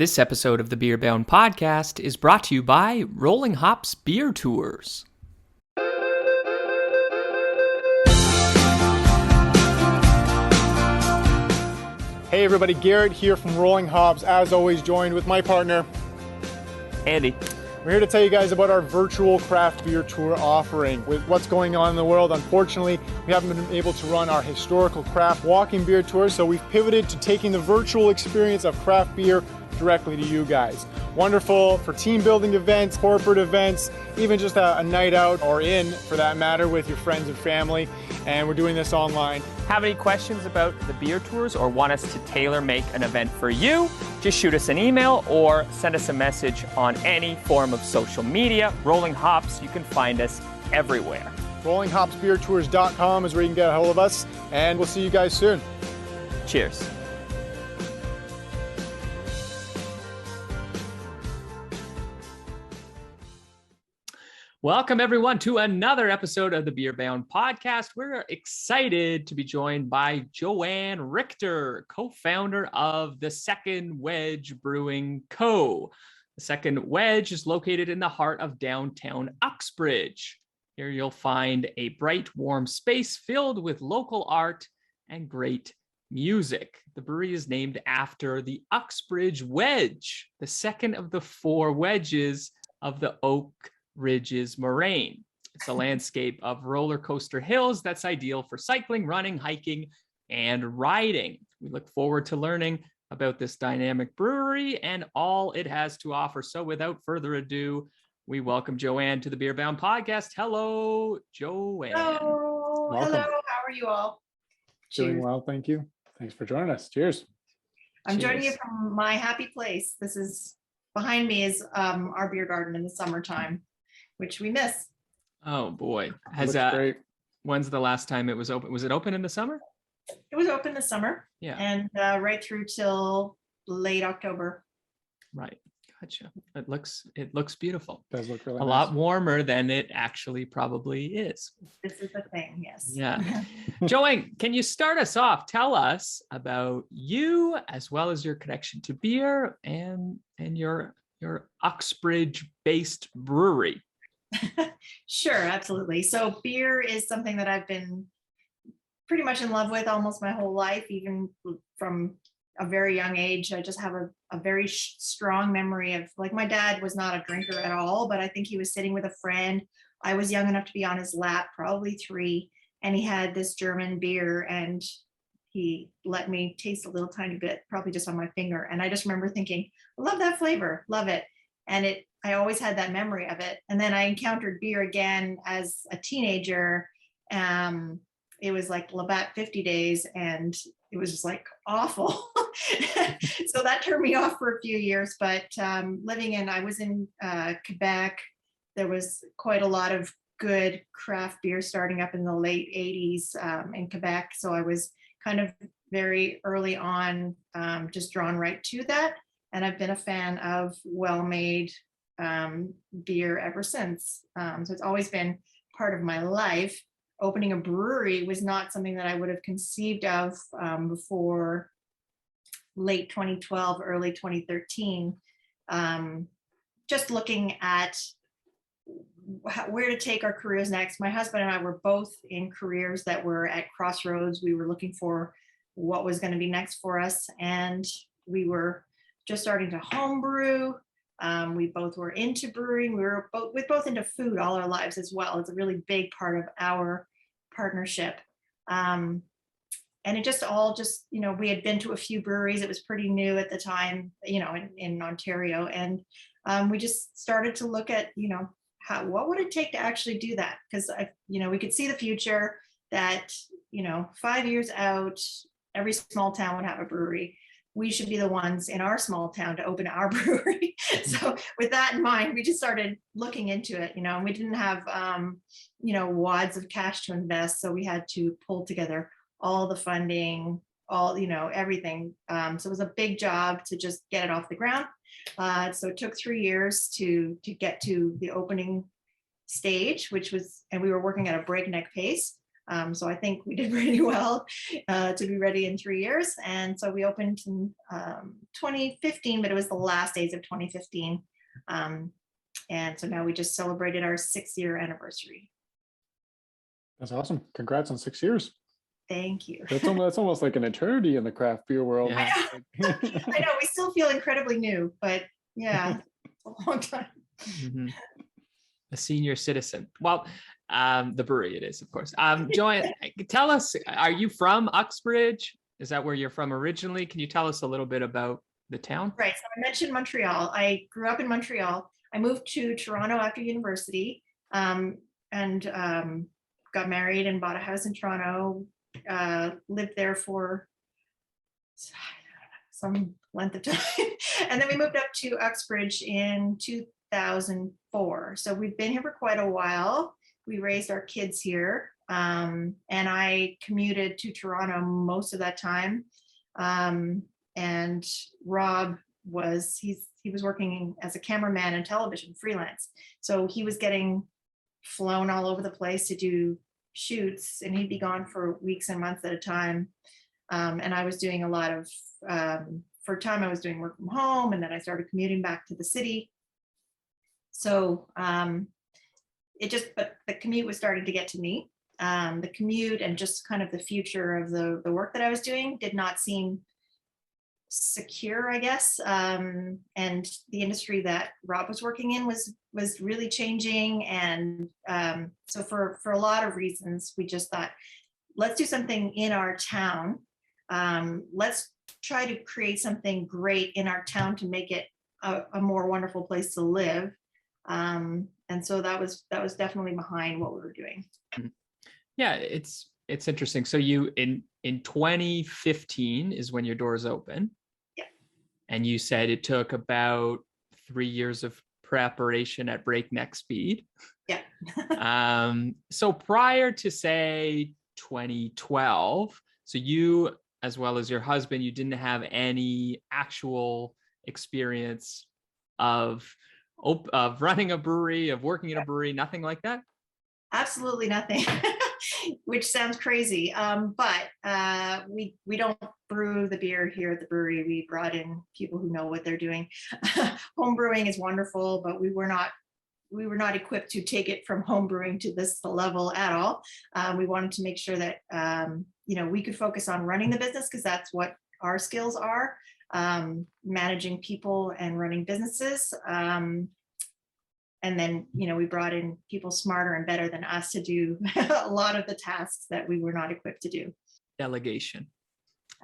This episode of the Beer Bound Podcast is brought to you by Rolling Hops Beer Tours. Hey everybody, Garrett here from Rolling Hops, as always joined with my partner, Andy. We're here to tell you guys about our virtual craft beer tour offering. With what's going on in the world, unfortunately, we haven't been able to run our historical craft walking beer tour, so we've pivoted to taking the virtual experience of craft beer directly to you guys. Wonderful for team building events, corporate events, even just a night out or in, for that matter, with your friends and family. And we're doing this online. Have any questions about the beer tours or want us to tailor make an event for you? Just shoot us an email or send us a message on any form of social media. Rolling Hops, you can find us everywhere. RollingHopsBeerTours.com is where you can get a hold of us, and we'll see you guys soon. Cheers. Welcome, everyone, to another episode of the Beer Bound Podcast. We're excited to be joined by Joanne Richter, co-founder of the Second Wedge Brewing Co. The Second Wedge is located in the heart of downtown Uxbridge. Here you'll find a bright, warm space filled with local art and great music. The brewery is named after the Uxbridge Wedge, the second of the four wedges of the Oak Ridges Moraine. It's a landscape of roller coaster hills that's ideal for cycling, running, hiking, and riding. We look forward to learning about this dynamic brewery and all it has to offer. So without further ado, we welcome Joanne to the Beer Bound Podcast. Hello, Joanne. Hello. Welcome. Hello. How are you all? Doing Cheers. well, thank you. Thanks for joining us. Cheers. I'm joining you Cheers. from my happy place. This is behind me is our beer garden in the summertime, which we miss. Oh boy. Looks great. When's the last time it was open? Was it open in the summer? It was open this summer Yeah. and right through till late October. Right. Gotcha. It looks beautiful. Does look really A lot warmer than it actually probably is. This is the thing, yes. Yeah. Joanne, can you start us off? Tell us about you as well as your connection to beer and your Uxbridge-based brewery. Sure, absolutely. So beer is something that I've been pretty much in love with almost my whole life, even from a very young age. I just have a very strong memory of, like, my dad was not a drinker at all, but I think he was sitting with a friend. I was young enough to be on his lap, probably 3, and he had this German beer and he let me taste a little tiny bit, probably just on my finger. And I just remember thinking, I love that flavor, love it. And I always had that memory of it. And then I encountered beer again as a teenager. It was like Labatt 50 days and it was just like awful. So that turned me off for a few years, but I was in Quebec. There was quite a lot of good craft beer starting up in the late 80s in Quebec. So I was kind of very early on just drawn right to that. And I've been a fan of well-made beer ever since. So it's always been part of my life. Opening a brewery was not something that I would have conceived of before late 2012, early 2013. Just looking at where to take our careers next. My husband and I were both in careers that were at crossroads. We were looking for what was going to be next for us. And we were just starting to homebrew. We both were into brewing. We were both into food all our lives as well. It's a really big part of our partnership. And it just all we had been to a few breweries. It was pretty new at the time, in Ontario. And we just started to look at, what would it take to actually do that? Because, we could see the future that, 5 years out, every small town would have a brewery. We should be the ones in our small town to open our brewery. So with that in mind, we just started looking into it, and we didn't have, wads of cash to invest. So we had to pull together all the funding, everything. So it was a big job to just get it off the ground. So it took 3 years to get to the opening stage, and we were working at a breakneck pace. So I think we did pretty well to be ready in 3 years. And so we opened in 2015, but it was the last days of 2015. And so now we just celebrated our 6-year anniversary. That's awesome. Congrats on 6 years. Thank you. That's almost like an eternity in the craft beer world. Yeah. I know, we still feel incredibly new, but yeah, it's a long time. Mm-hmm. A senior citizen. Well, the brewery it is, of course. Joanne, tell us, are you from Uxbridge? Is that where you're from originally? Can you tell us a little bit about the town? Right. So I mentioned Montreal. I grew up in Montreal. I moved to Toronto after university, and got married and bought a house in Toronto. Lived there for some length of time. And then we moved up to Uxbridge in 2004. So we've been here for quite a while. We raised our kids here. And I commuted to Toronto most of that time. And Rob he was working as a cameraman and television freelance. So he was getting flown all over the place to do shoots, and he'd be gone for weeks and months at a time. And I was doing a lot of, for a time I was doing work from home, and then I started commuting back to the city. So but the commute was starting to get to me. The commute and just kind of the future of the work that I was doing did not seem secure, I guess. And the industry that Rob was working in was really changing. And so for a lot of reasons, we just thought, let's do something in our town. Let's try to create something great in our town to make it a more wonderful place to live. And so that was definitely behind what we were doing. Yeah, it's interesting. So you in 2015 is when your doors open. Yeah. And you said it took about 3 years of preparation at breakneck speed. Yeah. So prior to say 2012, so you, as well as your husband, you didn't have any actual experience of running a brewery, of working in a brewery, nothing like that? Absolutely nothing, which sounds crazy. But we don't brew the beer here at the brewery. We brought in people who know what they're doing. Home brewing is wonderful, but we were not equipped to take it from home brewing to this level at all. We wanted to make sure that we could focus on running the business, because that's what our skills are, managing people and running businesses. And then, we brought in people smarter and better than us to do a lot of the tasks that we were not equipped to do. Delegation.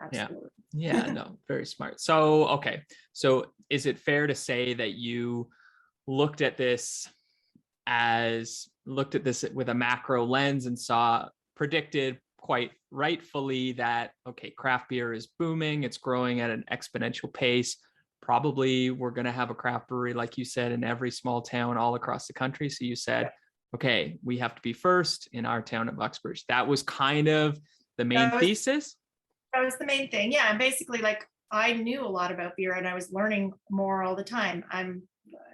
Absolutely. Yeah, no, very smart. So, okay. So is it fair to say that you looked at this with a macro lens and predicted quite rightfully that, okay, craft beer is booming, it's growing at an exponential pace. Probably we're going to have a craft brewery, like you said, in every small town all across the country. So you said, okay, we have to be first in our town of Uxbridge. That was kind of the main thesis. That was the main thing. Yeah. And basically, like, I knew a lot about beer and I was learning more all the time. I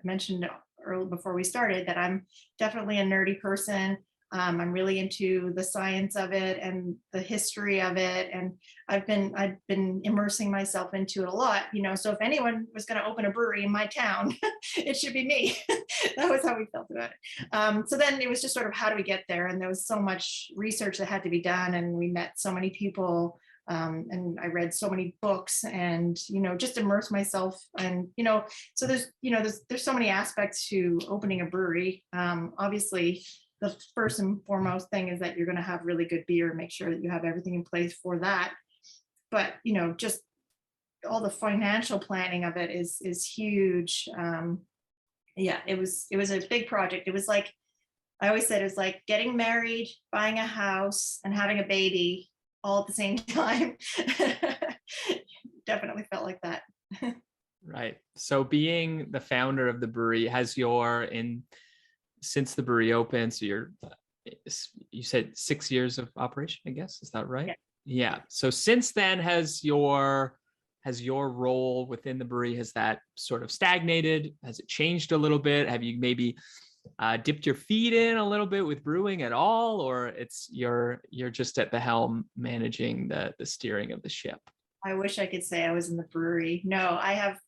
mentioned earlier before we started that I'm definitely a nerdy person. I'm really into the science of it and the history of it. And I've been immersing myself into it a lot, so if anyone was going to open a brewery in my town, it should be me. That was how we felt about it. So then it was just sort of, how do we get there? And there was so much research that had to be done. And we met so many people, and I read so many books and, just immerse myself. And, so there's so many aspects to opening a brewery. Obviously, the first and foremost thing is that you're going to have really good beer, make sure that you have everything in place for that. But, just all the financial planning of it is huge. It was a big project. It was like, I always said, it was like getting married, buying a house, and having a baby all at the same time. Definitely felt like that. Right. So being the founder of the brewery, since the brewery opened, so you said 6 years of operation, I guess, is that right? Yeah. So since then, has your role within the brewery, has that sort of stagnated? Has it changed a little bit? Have you maybe dipped your feet in a little bit with brewing at all, or you're just at the helm managing the steering of the ship? I wish I could say I was in the brewery. No,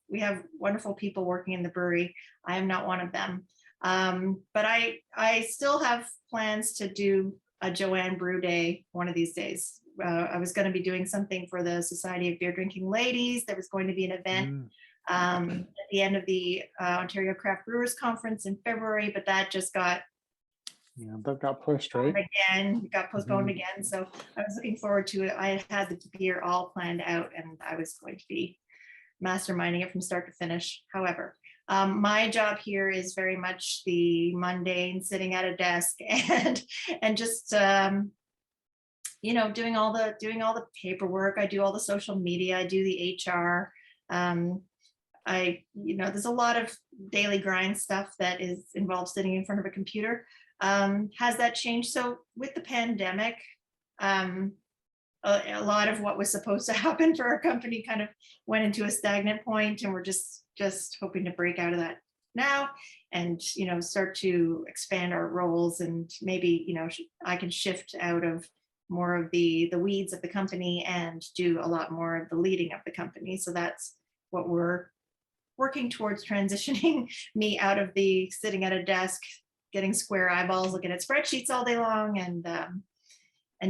we have wonderful people working in the brewery. I am not one of them. But I still have plans to do a Joanne Brew Day one of these days. I was going to be doing something for the Society of Beer Drinking Ladies. There was going to be an event at the end of the Ontario Craft Brewers Conference in February, but that just got that got pushed, right? Again, got postponed again. So I was looking forward to it. I had the beer all planned out, and I was going to be masterminding it from start to finish. However, my job here is very much the mundane, sitting at a desk and just doing all the paperwork. I do all the social media. I do the HR. There's a lot of daily grind stuff that is involved sitting in front of a computer. Has that changed? So with the pandemic, a lot of what was supposed to happen for our company kind of went into a stagnant point, and we're just hoping to break out of that now and start to expand our roles, and maybe I can shift out of more of the weeds of the company and do a lot more of the leading of the company. So that's what we're working towards, transitioning me out of the sitting at a desk, getting square eyeballs, looking at spreadsheets all day long, and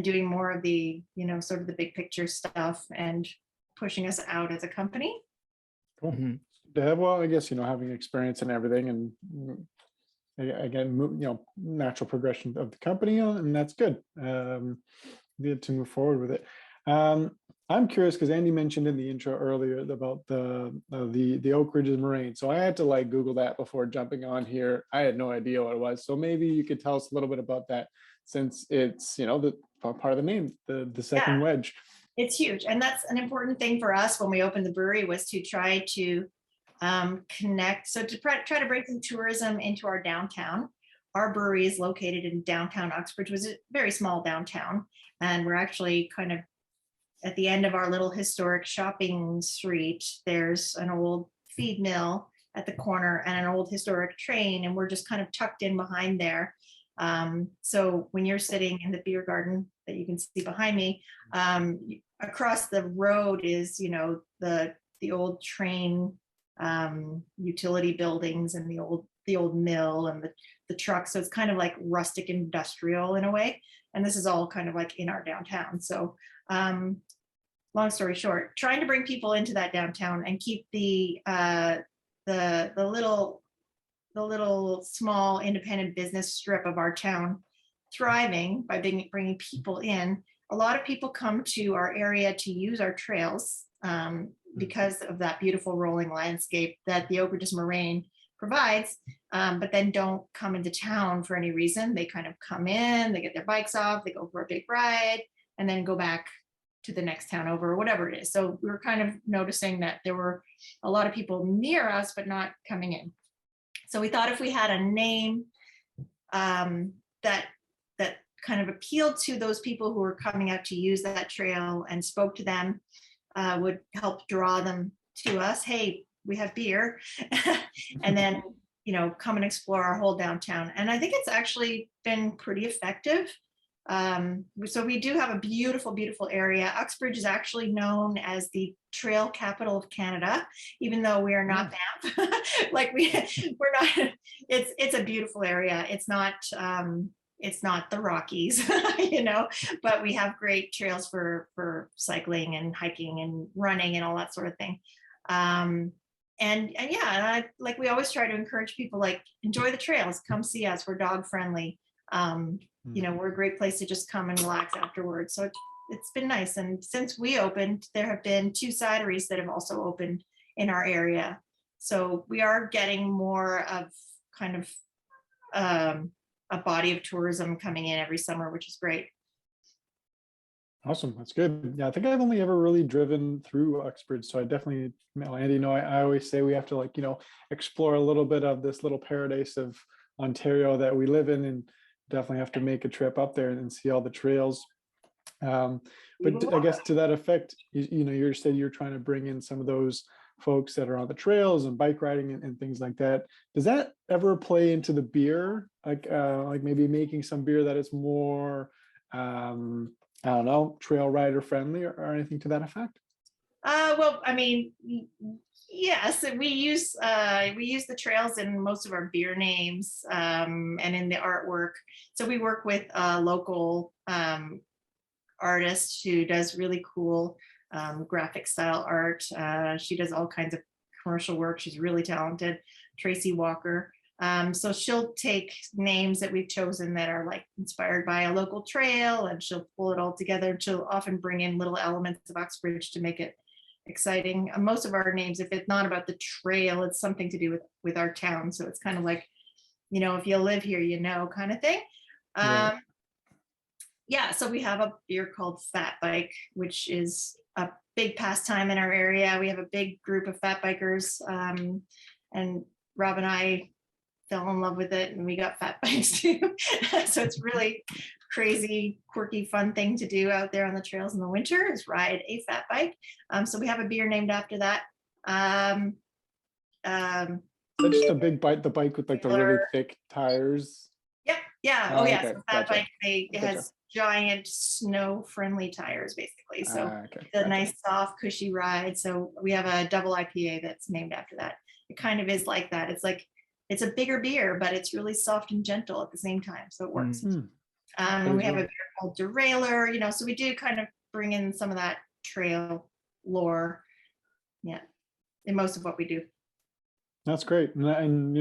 doing more of the, sort of the big picture stuff and pushing us out as a company. Cool. Well, I guess, having experience in everything, and again, natural progression of the company, and that's good. Good to move forward with it. I'm curious because Andy mentioned in the intro earlier about the Oak Ridges Moraine. So I had to Google that before jumping on here. I had no idea what it was. So maybe you could tell us a little bit about that, since it's the part of the name, the Second Wedge. It's huge, and that's an important thing for us when we opened the brewery, was to try to connect. So to try to bring some tourism into our downtown. Our brewery is located in downtown Uxbridge, which is a very small downtown, and we're actually kind of at the end of our little historic shopping street. There's an old feed mill at the corner and an old historic train, and we're just kind of tucked in behind there. So when you're sitting in the beer garden that you can see behind me, across the road is the old train utility buildings and the old mill and the trucks. So it's kind of like rustic industrial in a way, and this is all kind of like in our downtown. So long story short, trying to bring people into that downtown and keep the little small independent business strip of our town thriving by bringing people in. A lot of people come to our area to use our trails because of that beautiful rolling landscape that the Oak Ridges Moraine provides, but then don't come into town for any reason. They kind of come in, they get their bikes off, they go for a big ride, and then go back to the next town over, or whatever it is. So we were kind of noticing that there were a lot of people near us, but not coming in. So we thought if we had a name that kind of appealed to those people who were coming out to use that trail and spoke to them, would help draw them to us. Hey, we have beer, and then come and explore our whole downtown. And I think it's actually been pretty effective. So we do have a beautiful, beautiful area. Uxbridge is actually known as the trail capital of Canada, even though we are not Banff. We're not. It's a beautiful area. It's not the Rockies, but we have great trails for cycling and hiking and running and all that sort of thing. We always try to encourage people, enjoy the trails, come see us. We're dog friendly. We're a great place to just come and relax afterwards. So it's been nice. And since we opened, there have been 2 cideries that have also opened in our area. So we are getting more of kind of a body of tourism coming in every summer, which is great. Awesome. That's good. Yeah, I think I've only ever really driven through Uxbridge. So I definitely, Andy, I always say we have to explore a little bit of this little paradise of Ontario that we live in, and definitely have to make a trip up there and see all the trails. But I guess to that effect, you said you're trying to bring in some of those folks that are on the trails and bike riding and things like that. Does that ever play into the beer? Like maybe making some beer that is more, I don't know, trail rider friendly or anything to that effect? Well, I mean, yes, we use the trails in most of our beer names, and in the artwork. So we work with a local artist who does really cool graphic style art. She does all kinds of commercial work. She's really talented, Tracy Walker. So she'll take names that we've chosen that are like inspired by a local trail, and she'll pull it all together. She'll often bring in little elements of Uxbridge to make it exciting. Most of our names, if it's not about the trail, it's something to do with our town. So it's kind of like, if you live here, kind of thing. Right. Yeah, so we have a beer called Fat Bike, which is a big pastime in our area. We have a big group of fat bikers, and Rob and I fell in love with it, and we got fat bikes too. So it's really crazy, quirky, fun thing to do out there on the trails in the winter is ride a fat bike. So we have a beer named after that. That's just a big bike, the bike with like the really thick tires. Yep. Yeah. Oh, yeah. Okay, So fat gotcha. bike, it has giant snow-friendly tires, basically. So Okay, it's a gotcha. nice, soft, cushy ride. So we have a double IPA that's named after that. It kind of is like that. It's like it's a bigger beer, but it's really soft and gentle at the same time. So it works. And we have a beer called Derailleur, so we do kind of bring in some of that trail lore, in most of what we do. That's great. And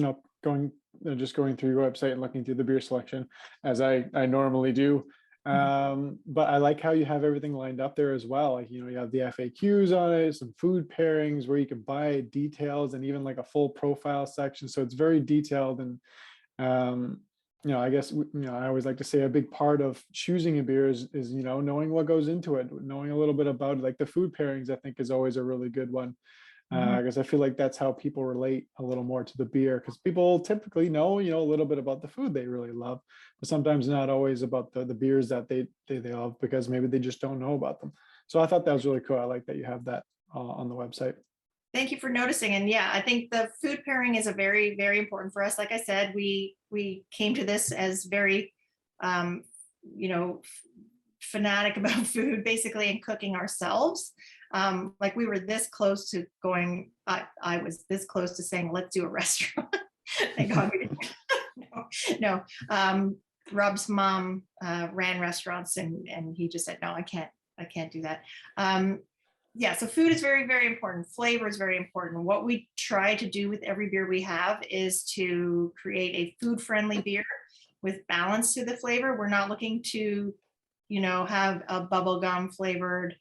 just going through your website and looking through the beer selection as I normally do. But I like how you have everything lined up there as well. Like, you have the FAQs on it, some food pairings where you can buy details, and even like a full profile section. So it's very detailed. And, I guess, I always like to say a big part of choosing a beer is knowing what goes into it, knowing a little bit about it. Like the food pairings, I think is always a really good one. Because I feel like that's how people relate a little more to the beer, because people typically know, a little bit about the food they really love, but sometimes not always about the beers that they love, because maybe they just don't know about them. So I thought that was really cool. I like that you have that on the website. Thank you for noticing. And yeah, I think the food pairing is a very, very important for us. Like I said, we came to this as very, fanatic about food, basically, and cooking ourselves. Like we were this close to going, I was this close to saying, let's do a restaurant. Thank God we didn't. No. Rob's mom ran restaurants, and he just said, no, I can't do that. So food is very, very important. Flavor is very important. What we try to do with every beer we have is to create a food-friendly beer with balance to the flavor. We're not looking to, have a bubblegum flavored,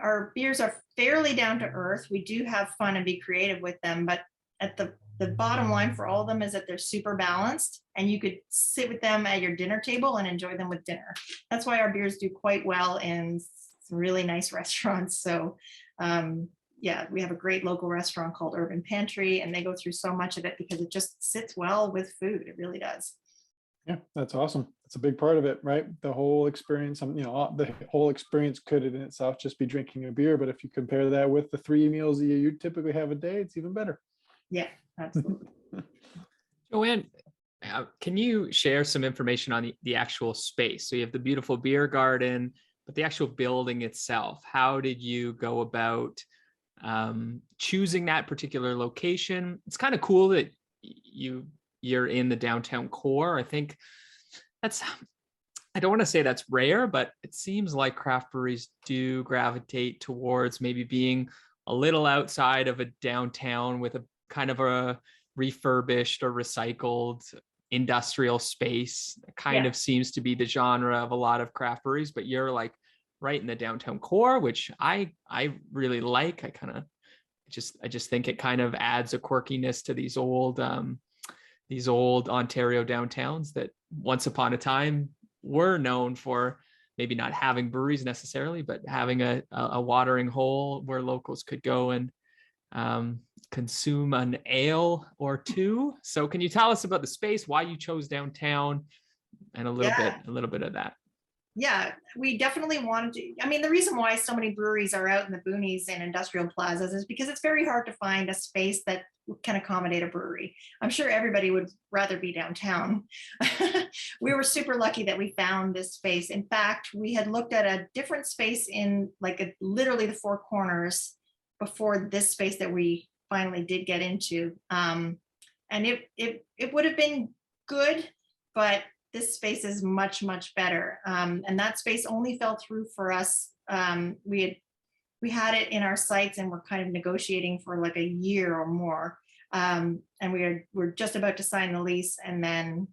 our beers are fairly down to earth. We do have fun and be creative with them, but at the bottom line for all of them is that they're super balanced, and you could sit with them at your dinner table and enjoy them with dinner. That's why our beers do quite well in some really nice restaurants. So we have a great local restaurant called Urban Pantry, and they go through so much of it because it just sits well with food. It really does. Yeah, that's awesome. That's a big part of it, right? The whole experience, the whole experience could in itself just be drinking a beer, but if you compare that with the 3 meals you typically have a day, it's even better. Yeah, absolutely. Joanne, can you share some information on the actual space? So you have the beautiful beer garden, but the actual building itself, how did you go about choosing that particular location? It's kind of cool that you're in the downtown core. I think I don't want to say that's rare, but it seems like craft breweries do gravitate towards maybe being a little outside of a downtown with a kind of a refurbished or recycled industrial space. It kind of seems to be the genre of a lot of craft breweries, but you're like right in the downtown core, which I really like. I just think it kind of adds a quirkiness to these old Ontario downtowns that once upon a time were known for maybe not having breweries necessarily, but having a watering hole where locals could go and consume an ale or two. So can you tell us about the space, why you chose downtown, and a little bit of that? Yeah, we definitely wanted to. I mean, the reason why so many breweries are out in the boonies and industrial plazas is because it's very hard to find a space that can accommodate a brewery. I'm sure everybody would rather be downtown. We were super lucky that we found this space. In fact, we had looked at a different space in literally the Four Corners before this space that we finally did get into. And it would have been good, but this space is much, much better. And that space only fell through for us. We had it in our sights and we're kind of negotiating for like a year or more. And we're just about to sign the lease. And then,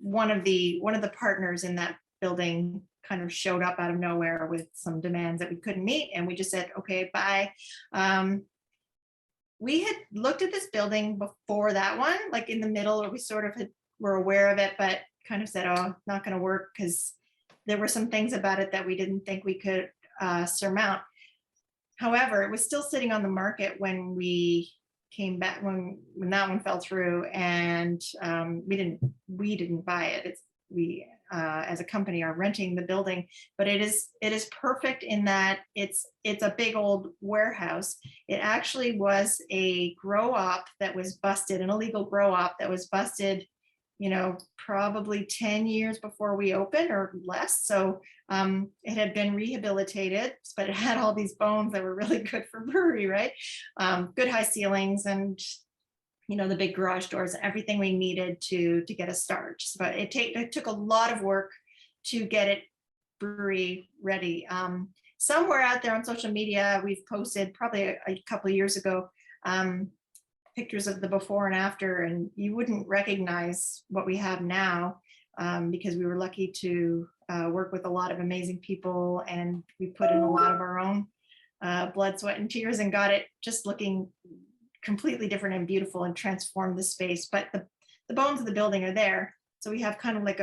one of the partners in that building kind of showed up out of nowhere with some demands that we couldn't meet. And we just said, okay, bye. We had looked at this building before that one, like in the middle, or we sort of were aware of it, but kind of said, oh, not going to work because there were some things about it that we didn't think we could surmount. However, it was still sitting on the market when we came back, when that one fell through, and we didn't buy it. We as a company are renting the building, but it is perfect in that it's a big old warehouse. It actually was a grow op that was busted, an illegal grow op that was busted, probably 10 years before we opened or less. So it had been rehabilitated, but it had all these bones that were really good for brewery, right? Good high ceilings and the big garage doors, everything we needed to get a start. But it took a lot of work to get it brewery ready. Somewhere out there on social media, we've posted probably a couple of years ago, pictures of the before and after, and you wouldn't recognize what we have now because we were lucky to work with a lot of amazing people, and we put in a lot of our own blood, sweat, and tears and got it just looking completely different and beautiful and transformed the space. But the bones of the building are there. So we have kind of like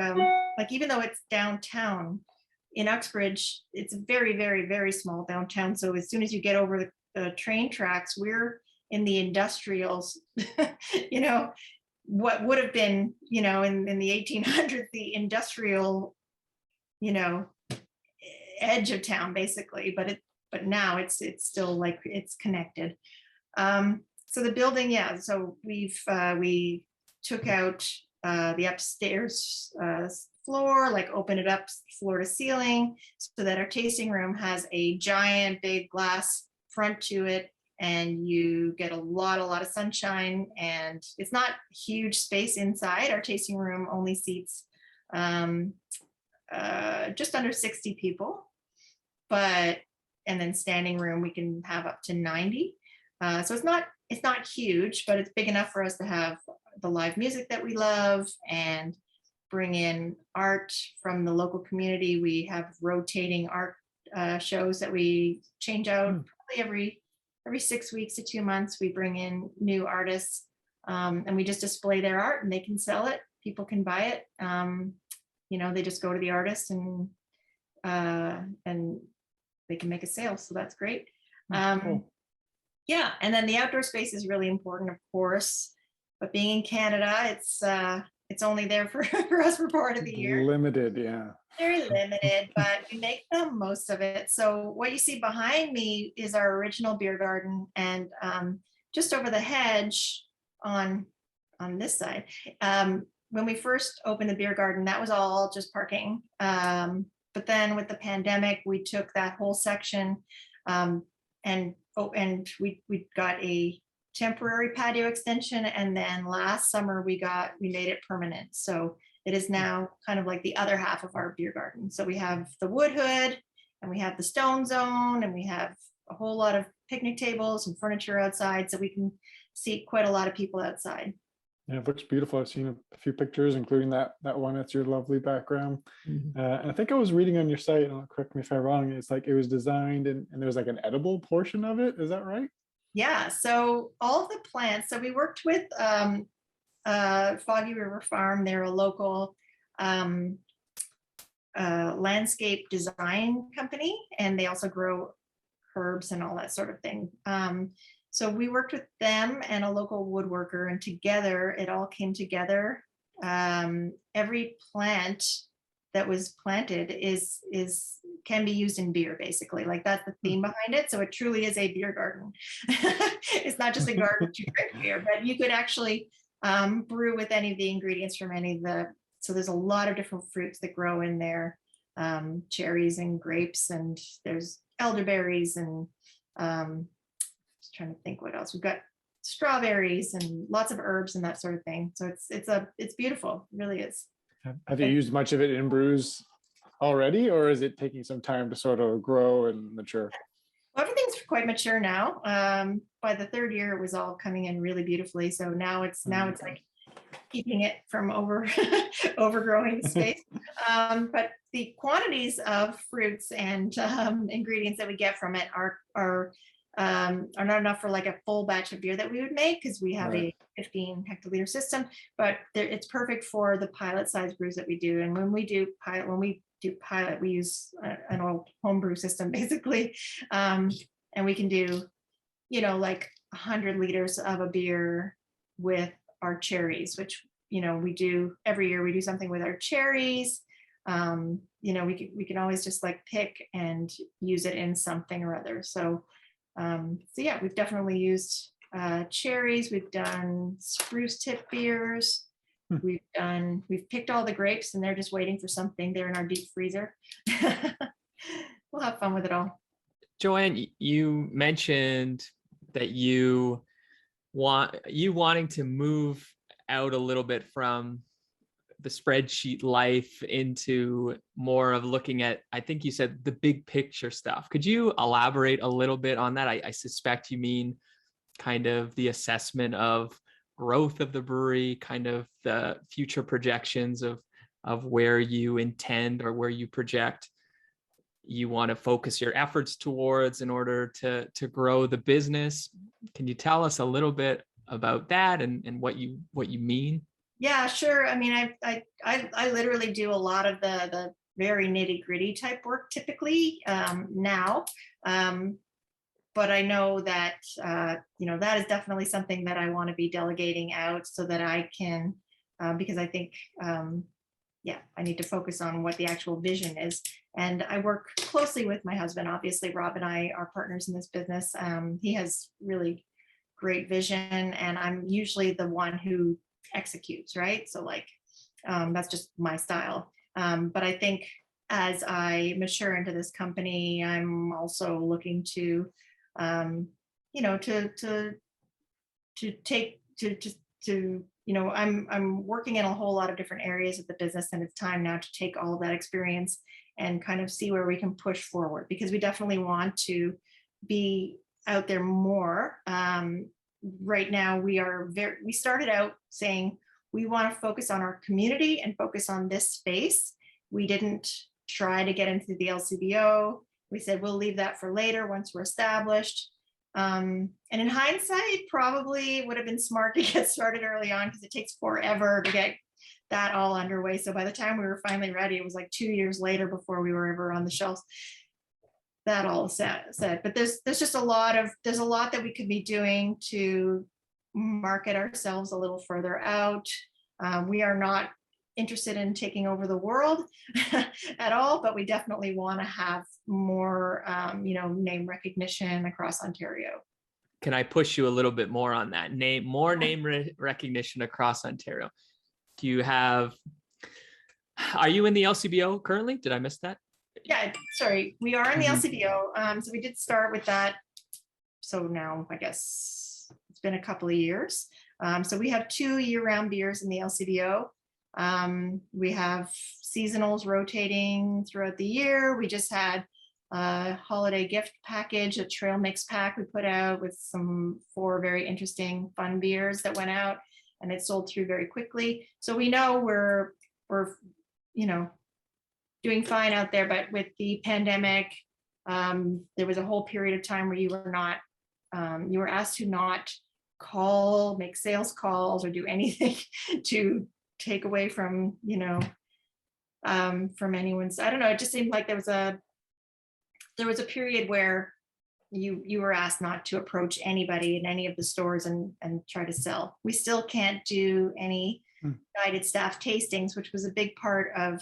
even though it's downtown in Uxbridge, it's a very, very, very small downtown. So as soon as you get over the train tracks, we're in the industrials, what would have been, in the 1800s, the industrial, edge of town basically, but now it's still like it's connected. So the building, yeah. So we took out the upstairs floor, open it up floor to ceiling, so that our tasting room has a giant big glass front to it, and you get a lot of sunshine. And it's not huge space inside. Our tasting room only seats just under 60 people, and then standing room we can have up to 90. So it's not huge, but it's big enough for us to have the live music that we love and bring in art from the local community. We have rotating art shows that we change out probably every 6 weeks to 2 months. We bring in new artists and we just display their art, and they can sell it. People can buy it. They just go to the artist and they can make a sale. So that's great. Cool. Yeah, and then the outdoor space is really important, of course. But being in Canada, it's only there for us for part of the year. Limited, yeah. Very limited, but we make the most of it. So what you see behind me is our original beer garden, and just over the hedge on this side. When we first opened the beer garden, that was all just parking. But then with the pandemic, we took that whole section and we got a temporary patio extension, and then last summer we made it permanent. So it is now kind of like the other half of our beer garden. So we have the wood hood, and we have the stone zone, and we have a whole lot of picnic tables and furniture outside, so we can seat quite a lot of people outside. Yeah, it looks beautiful. I've seen a few pictures, including that one. That's your lovely background. Mm-hmm. And I think I was reading on your site, and correct me if I'm wrong, it's like it was designed and there's like an edible portion of it. Is that right? Yeah. So all of the plants. So we worked with Foggy River Farm. They're a local landscape design company, and they also grow herbs and all that sort of thing. So we worked with them and a local woodworker, and together it all came together every plant that was planted can be used in beer, basically. Like that's the theme behind it. So it truly is a beer garden. It's not just a garden to drink beer, but you could actually brew with any of the ingredients from any of the, so there's a lot of different fruits that grow in there, cherries and grapes, and there's elderberries and just trying to think what else. We've got strawberries and lots of herbs and that sort of thing. So it's beautiful. It really is. Have you used much of it in brews already, or is it taking some time to sort of grow and mature? Well, everything's quite mature now. By the third year, it was all coming in really beautifully. So now it's like keeping it from overgrowing the space. But the quantities of fruits and ingredients that we get from it are not enough for like a full batch of beer that we would make, because we have a 15 hectoliter system, but it's perfect for the pilot size brews that we do. And when we do pilot, we use an old home brew system basically. And we can do, like 100 liters of a beer with our cherries, which, we do every year. We do something with our cherries. We can always just like pick and use it in something or other. So yeah, we've definitely used cherries. We've done spruce tip beers. We've picked all the grapes and they're just waiting for something. They're in our deep freezer. We'll have fun with it all. Joanne, you mentioned that wanting to move out a little bit from the spreadsheet life into more of looking at, I think you said, the big picture stuff. Could you elaborate a little bit on that? I suspect you mean kind of the assessment of growth of the brewery, kind of the future projections of where you intend or where you project you want to focus your efforts towards in order to grow the business. Can you tell us a little bit about that and what you mean? Yeah, sure. I mean, I literally do a lot of the very nitty gritty type work typically now. But I know that, that is definitely something that I want to be delegating out so that I can, because I think, I need to focus on what the actual vision is. And I work closely with my husband. Obviously, Rob and I are partners in this business. He has really great vision, and I'm usually the one who executes, right? So like, that's just my style. But I think as I mature into this company, I'm also looking to, I'm working in a whole lot of different areas of the business, and it's time now to take all of that experience and kind of see where we can push forward, because we definitely want to be out there more. Right now we started out saying we want to focus on our community and focus on this space. We didn't try to get into the LCBO. We said we'll leave that for later once we're established. And in hindsight, probably would have been smart to get started early on, because it takes forever to get that all underway. So by the time we were finally ready, it was like 2 years later before we were ever on the shelves. That all said, but there's just a lot that we could be doing to market ourselves a little further out. We are not interested in taking over the world at all, but we definitely want to have more, name recognition across Ontario. Can I push you a little bit more on that? Recognition across Ontario. Are you in the LCBO currently? Did I miss that? Yeah, sorry, we are in the LCBO. So we did start with that. So now I guess it's been a couple of years. So we have 2 year-round beers in the LCBO. We have seasonals rotating throughout the year. We just had a holiday gift package, a trail mix pack we put out with some 4 very interesting fun beers that went out, and it sold through very quickly. So we know we're doing fine out there, but with the pandemic, there was a whole period of time where you were asked to not make sales calls or do anything to take away from anyone's, I don't know, it just seemed like there was a period where you were asked not to approach anybody in any of the stores and try to sell. We still can't do any guided staff tastings, which was a big part of,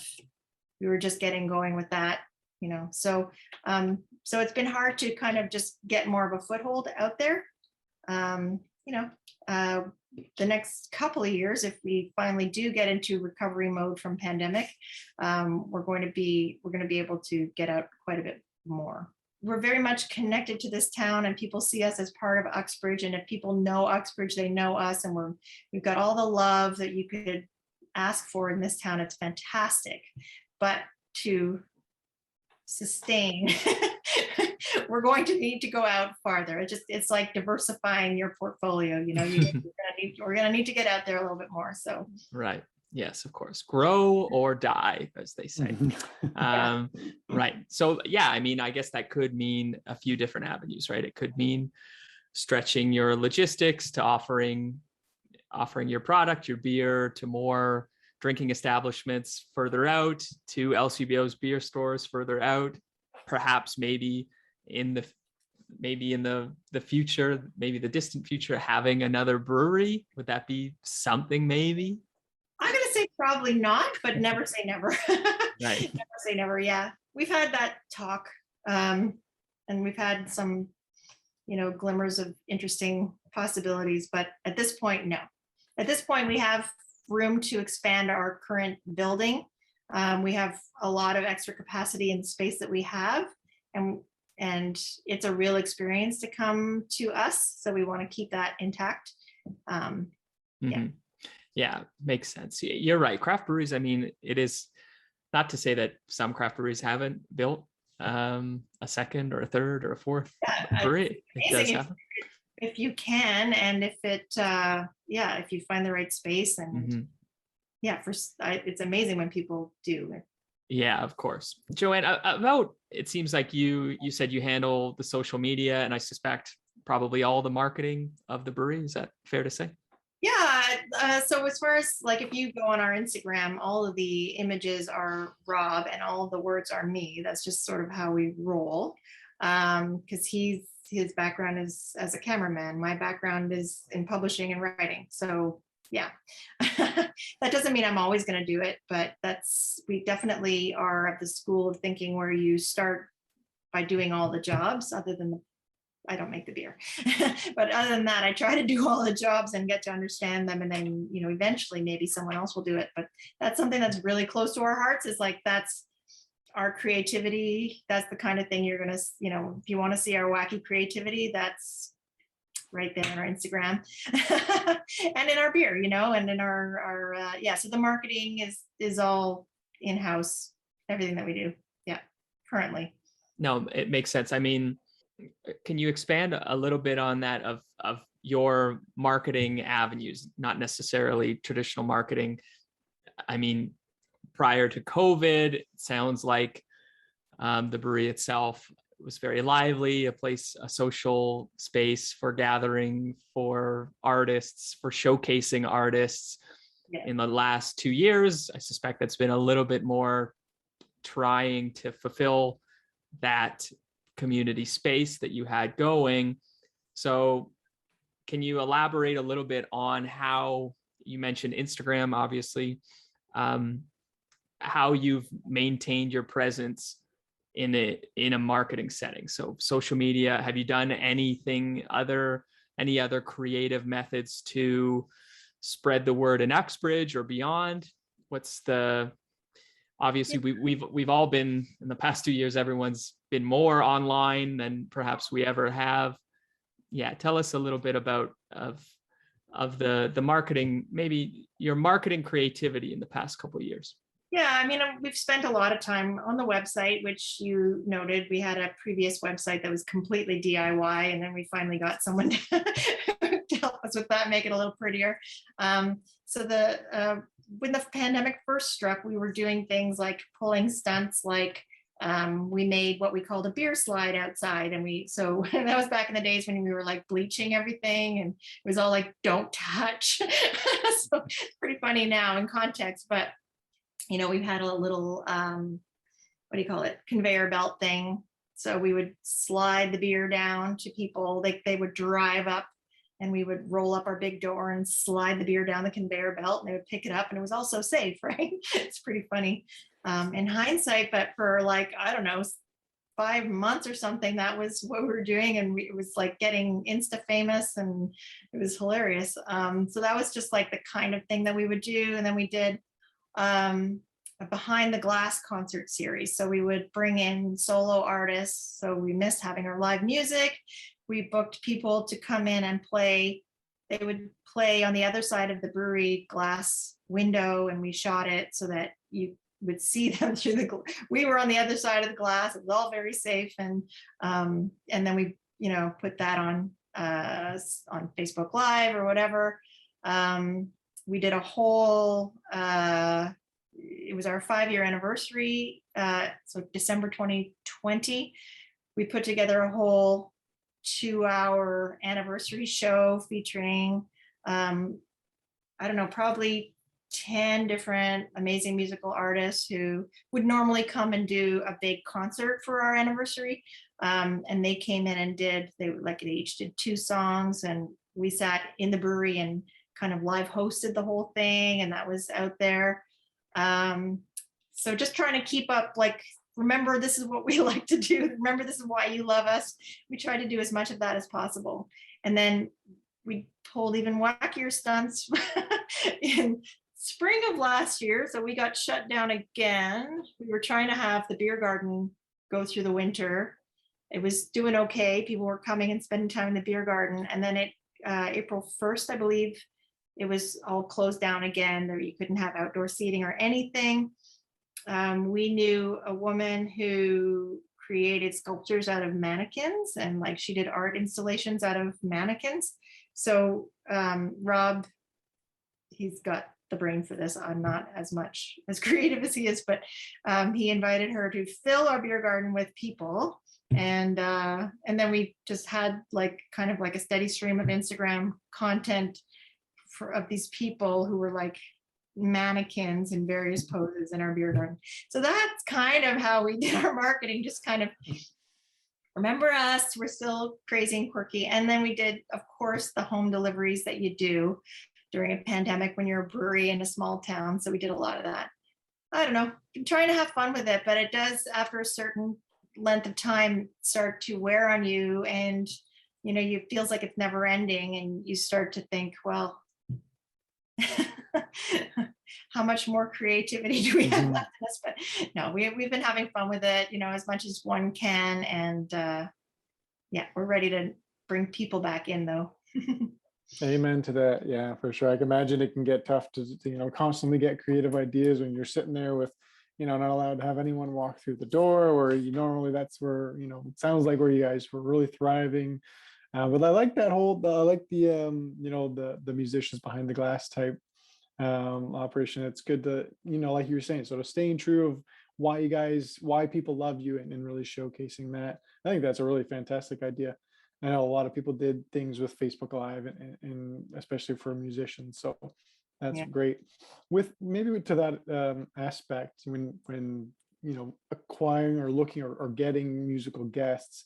we were just getting going with that, so it's been hard to kind of just get more of a foothold out there. The next couple of years, if we finally do get into recovery mode from pandemic, we're going to be able to get out quite a bit more. We're very much connected to this town, and people see us as part of Uxbridge. And if people know Uxbridge, they know us, and we've got all the love that you could ask for in this town. It's fantastic. But to sustain, we're going to need to go out farther. It's like diversifying your portfolio. We're going to need to get out there a little bit more. So right. Yes, of course. Grow or die, as they say. Right. So yeah, I mean, I guess that could mean a few different avenues, right? It could mean stretching your logistics to offering your product, your beer, to more drinking establishments further out, to LCBO's beer stores further out, perhaps maybe in the future, maybe the distant future, having another brewery. Would that be something maybe? I'm going to say probably not, but never say never. Right. Never say never. Yeah. We've had that talk, and we've had some, glimmers of interesting possibilities, but at this point, no. At this point, we have room to expand our current building. We have a lot of extra capacity in space that we have, and it's a real experience to come to us. So we want to keep that intact. Yeah. Yeah, makes sense. You're right. Craft breweries, I mean, it is not to say that some craft breweries haven't built a second or a third or a fourth brewery. It does happen. If you can, and if if you find the right space, and it's amazing when people do. Yeah, of course. Joanne, about, it seems like you said you handle the social media, and I suspect probably all the marketing of the brewery. Is that fair to say? Yeah. So as far as like, if you go on our Instagram, all of the images are Rob and all of the words are me. That's just sort of how we roll. Because his background is as a cameraman. My background is in publishing and writing. So yeah, that doesn't mean I'm always going to do it, but we definitely are at the school of thinking where you start by doing all the jobs, other than I don't make the beer, but other than that, I try to do all the jobs and get to understand them. And then, eventually maybe someone else will do it. But that's something that's really close to our hearts, is like, that's our creativity. That's the kind of thing you're going to, if you want to see our wacky creativity, that's right there on our Instagram and in our beer, and in our so the marketing is all in-house, everything that we do. Yeah. Currently. No, it makes sense. I mean, can you expand a little bit on that of your marketing avenues, not necessarily traditional marketing? I mean, prior to COVID, it sounds like the brewery itself was very lively, a social space for gathering, for artists, for showcasing artists. Yeah. In the last 2 years, I suspect that's been a little bit more trying to fulfill that community space that you had going. So can you elaborate a little bit on how you mentioned Instagram, obviously, how you've maintained your presence in a marketing setting? So social media, have you done any other creative methods to spread the word in Uxbridge or beyond? Obviously we've all been, in the past 2 years, everyone's been more online than perhaps we ever have. Yeah, tell us a little bit about the marketing, maybe your marketing creativity in the past couple of years. Yeah, I mean, we've spent a lot of time on the website, which you noted. We had a previous website that was completely DIY, and then we finally got someone to help us with that, make it a little prettier. When the pandemic first struck, we were doing things like pulling stunts, like we made what we called a beer slide outside. And that was back in the days when we were like bleaching everything, and it was all like, don't touch. So it's pretty funny now in context, but we've had a little, conveyor belt thing. So we would slide the beer down to people, they would drive up and we would roll up our big door and slide the beer down the conveyor belt, and they would pick it up, and it was all so safe, right? It's pretty funny in hindsight, but for like, I don't know, 5 months or something, that was what we were doing, and it was like getting insta famous, and it was hilarious. So that was just like the kind of thing that we would do. And then we did a behind the glass concert series, so we would bring in solo artists. So we missed having our live music. We booked people to come in and play. They would play on the other side of the brewery glass window, and we shot it so that you would see them through we were on the other side of the glass. It was all very safe. And then we, put that on Facebook Live or whatever. We did a whole, it was our 5-year anniversary. So December 2020, we put together a whole 2-hour anniversary show featuring, I don't know, probably 10 different amazing musical artists who would normally come and do a big concert for our anniversary. And they came in and they each did 2 songs, and we sat in the brewery and kind of live hosted the whole thing. And that was out there. So just trying to keep up, like, remember, this is what we like to do. Remember, this is why you love us. We try to do as much of that as possible. And then we pulled even wackier stunts in spring of last year. So we got shut down again. We were trying to have the beer garden go through the winter. It was doing okay. People were coming and spending time in the beer garden. And then April 1st, I believe, it was all closed down again. There, you couldn't have outdoor seating or anything. We knew a woman who created sculptures out of mannequins, and like she did art installations out of mannequins. So Rob, he's got the brain for this. I'm not as much as creative as he is, but he invited her to fill our beer garden with people. And then we just had like kind of like a steady stream of Instagram content of these people who were like mannequins in various poses in our beer garden. So that's kind of how we did our marketing, just kind of remember us, we're still crazy and quirky. And then we did, of course, the home deliveries that you do during a pandemic when you're a brewery in a small town. So we did a lot of that. I don't know, I'm trying to have fun with it, but it does, after a certain length of time, start to wear on you, and it feels like it's never ending, and you start to think, well, how much more creativity do we have left in us? But no, we've been having fun with it, as much as one can. And yeah, we're ready to bring people back in, though. Amen to that. Yeah, for sure. I can imagine it can get tough to constantly get creative ideas when you're sitting there with, not allowed to have anyone walk through the door, or normally that's where, it sounds like where you guys were really thriving. But I like that whole, I like the, the musicians behind the glass type operation. It's good to, like you were saying, sort of staying true of why people love you, and really showcasing that. I think that's a really fantastic idea. I know a lot of people did things with Facebook Live, and especially for musicians. So that's great. With maybe to that aspect, when acquiring or looking or getting musical guests.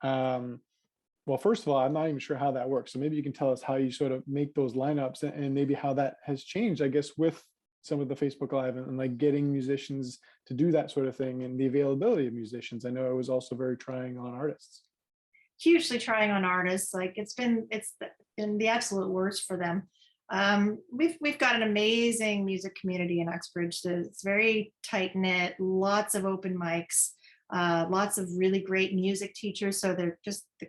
Well, first of all, I'm not even sure how that works. So maybe you can tell us how you sort of make those lineups, and maybe how that has changed, I guess, with some of the Facebook Live and like getting musicians to do that sort of thing, and the availability of musicians. I know it was also very trying on artists. Hugely trying on artists. Like it's been the absolute worst for them. We've got an amazing music community in Uxbridge. It's very tight knit, lots of open mics, lots of really great music teachers. So they're just the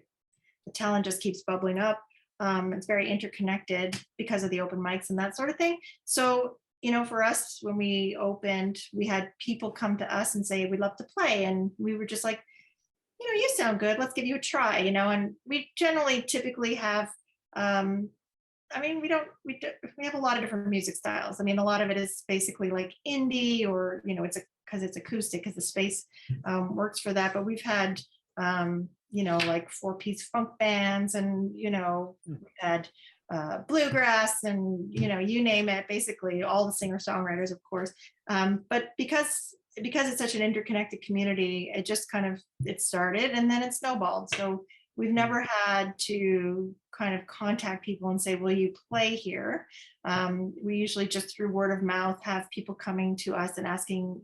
talent just keeps bubbling up. It's very interconnected because of the open mics and that sort of thing. So, for us, when we opened, we had people come to us and say, we'd love to play. And we were just like, you sound good, let's give you a try, and we typically have, we have a lot of different music styles. A lot of it is basically like indie, or, because it's acoustic, because the space works for that. But we've had, like 4-piece funk bands, and we've had bluegrass, and you name it, basically all the singer-songwriters, of course. But because it's such an interconnected community, it just it started, and then it snowballed. So we've never had to kind of contact people and say, will you play here? We usually just through word of mouth have people coming to us and asking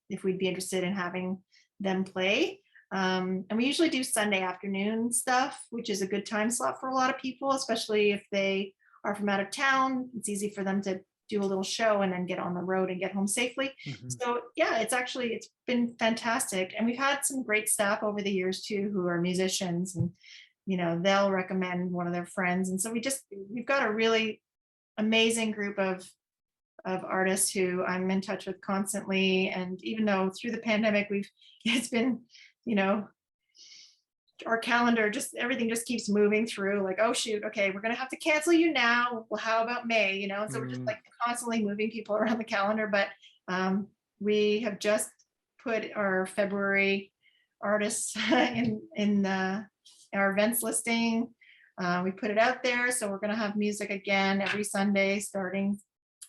if we'd be interested in having them play. And we usually do Sunday afternoon stuff, which is a good time slot for a lot of people, especially if they are from out of town. It's easy for them to do a little show and then get on the road and get home safely. So yeah, it's been fantastic. And we've had some great staff over the years too, who are musicians, and, you know, they'll recommend one of their friends. And so we've got a really amazing group of artists who I'm in touch with constantly. And even though through the pandemic, it's been, you know, our calendar, just everything just keeps moving through, like, oh shoot, okay, we're gonna have to cancel you now. Well, how about May? You know, and so we're just like constantly moving people around the calendar. But we have just put our February artists in our events listing. We put it out there, so we're gonna have music again every Sunday starting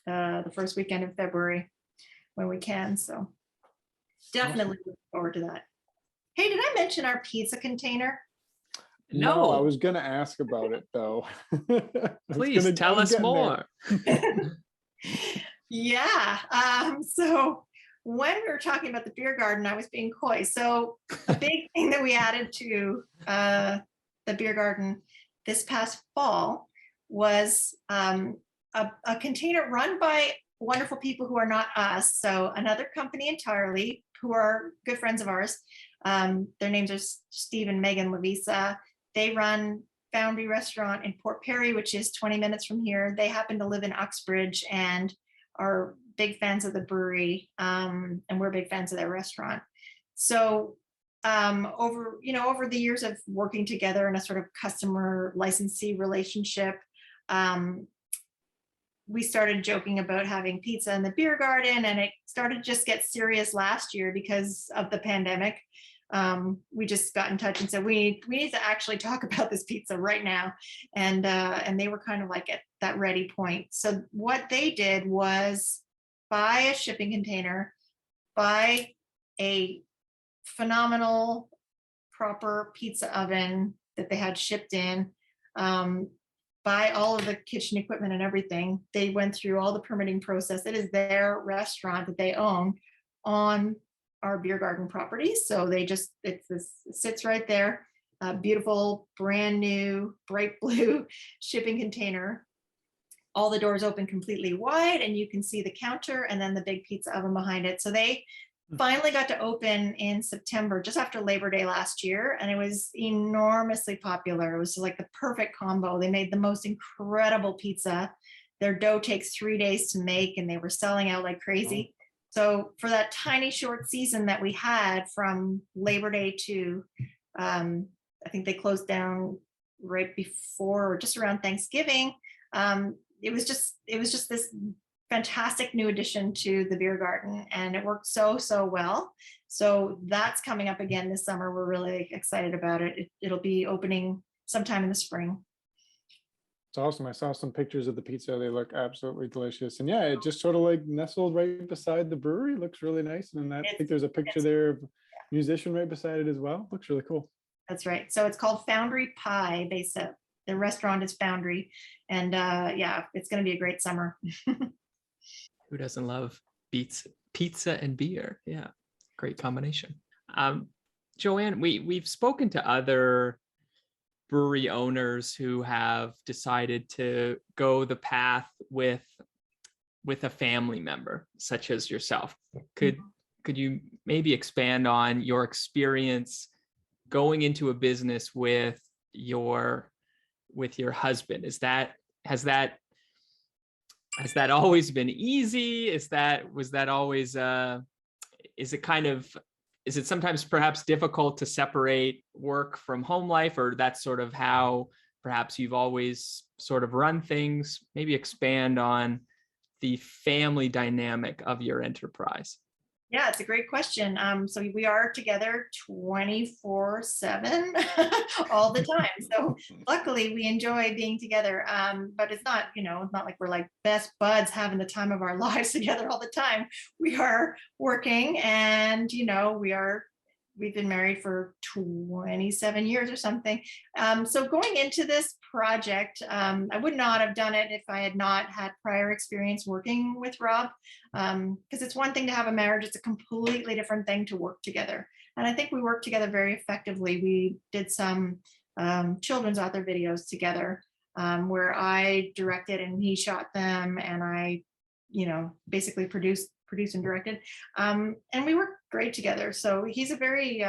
the first weekend of February when we can. So definitely look forward to that. Hey, did I mention our pizza container? No, I was going to ask about it though. Please tell us more. Yeah. So when we were talking about the beer garden, I was being coy. So the big thing that we added to the beer garden this past fall was a container run by wonderful people who are not us. So another company entirely, who are good friends of ours. Their names are Steve and Megan Lavisa. They run Foundry Restaurant in Port Perry, which is 20 minutes from here. They happen to live in Uxbridge and are big fans of the brewery, and we're big fans of their restaurant. So over the years of working together in a sort of customer licensee relationship, we started joking about having pizza in the beer garden, and it started to just get serious last year because of the pandemic. We just got in touch and said, we need to actually talk about this pizza right now. And they were kind of like at that ready point. So what they did was buy a shipping container, buy a phenomenal proper pizza oven that they had shipped in, buy all of the kitchen equipment and everything. They went through all the permitting process. It is their restaurant that they own on our beer garden property. So it sits right there, a beautiful, brand new, bright blue shipping container. All the doors open completely wide, and you can see the counter and then the big pizza oven behind it. So they finally got to open in September, just after Labor Day last year, and it was enormously popular. It was like the perfect combo. They made the most incredible pizza. Their dough takes 3 days to make, and they were selling out like crazy. So for that tiny short season that we had from Labor Day to, I think they closed down right before or just around Thanksgiving. It was just this fantastic new addition to the beer garden, and it worked so well. So that's coming up again this summer. We're really excited about it. It'll be opening sometime in the spring. It's awesome. I saw some pictures of the pizza. They look absolutely delicious. And yeah, it just sort of like nestled right beside the brewery. Looks really nice. And I think there's a picture there of a musician right beside it as well. Looks really cool. That's right. So it's called Foundry Pie. The restaurant is Foundry. And yeah, it's going to be a great summer. Who doesn't love pizza and beer? Yeah, great combination. Joanne, we've spoken to other brewery owners who have decided to go the path with a family member, such as yourself. Could you maybe expand on your experience going into a business with your husband? Has that always been easy? Is it sometimes perhaps difficult to separate work from home life, or that's sort of how perhaps you've always sort of run things? Maybe expand on the family dynamic of your enterprise. Yeah, it's a great question. So we are together 24/7 all the time. So luckily we enjoy being together. But it's not, it's not like we're like best buds having the time of our lives together all the time. We are working, and, we are we've been married for 27 years or something. So going into this project, I would not have done it if I had not had prior experience working with Rob. Because it's one thing to have a marriage, it's a completely different thing to work together. And I think we worked together very effectively. We did some children's author videos together, where I directed and he shot them, and I, basically produced and directed. And we worked great together. So he's very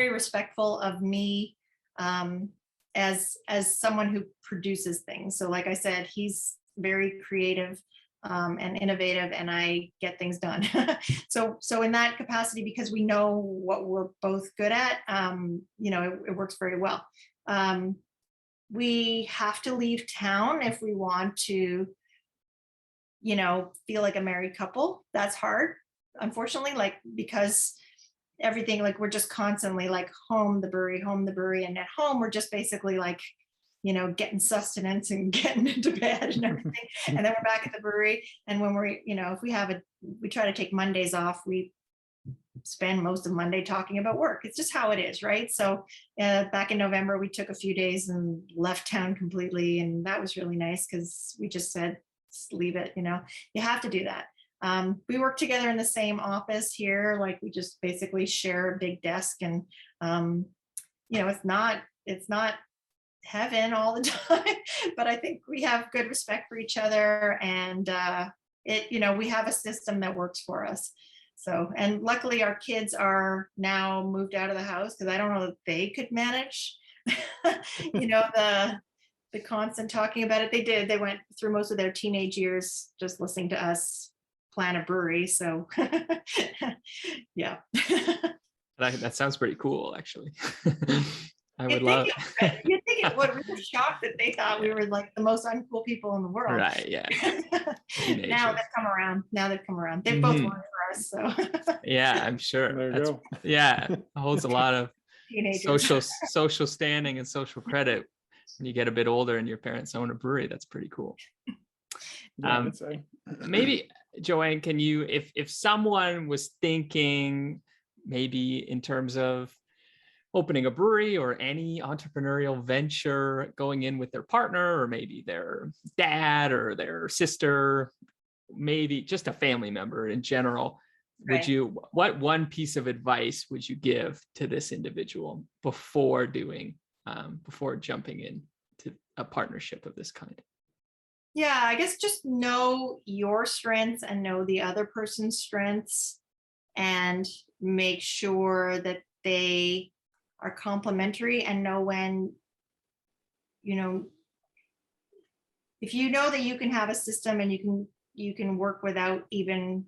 respectful of me as someone who produces things. So like I said, he's very creative and innovative, and I get things done. So in that capacity, because we know what we're both good at, it works very well. We have to leave town if we want to, feel like a married couple. That's hard, unfortunately, because everything, we're just constantly home, the brewery, and at home we're just basically getting sustenance and getting into bed and everything. And then we're back at the brewery. And when we're, if we try to take Mondays off, we spend most of Monday talking about work. It's just how it is, right? So back in November, we took a few days and left town completely. And that was really nice, because we just said, leave it, you have to do that. We work together in the same office here. We just basically share a big desk, and it's not heaven all the time, but I think we have good respect for each other, and we have a system that works for us. So, and luckily our kids are now moved out of the house, because I don't know that they could manage the constant talking about it. They went through most of their teenage years just listening to us plan a brewery. So yeah. That sounds pretty cool, actually. I would love. You'd think it would. We were shocked that they thought we were the most uncool people in the world. Right. Yeah. Now they've come around. They've both worked for us. So yeah, I'm sure. There you go. Yeah, it holds a lot of teenagers. social standing and social credit when you get a bit older and your parents own a brewery. That's pretty cool. Yeah, maybe Joanne, can you, if someone was thinking maybe in terms of opening a brewery or any entrepreneurial venture, going in with their partner or maybe their dad or their sister, maybe just a family member in general, Right. what one piece of advice would you give to this individual before jumping into a partnership of this kind? Yeah, I guess just know your strengths and know the other person's strengths, and make sure that they are complementary, and know when, if you know that you can have a system and you can work without even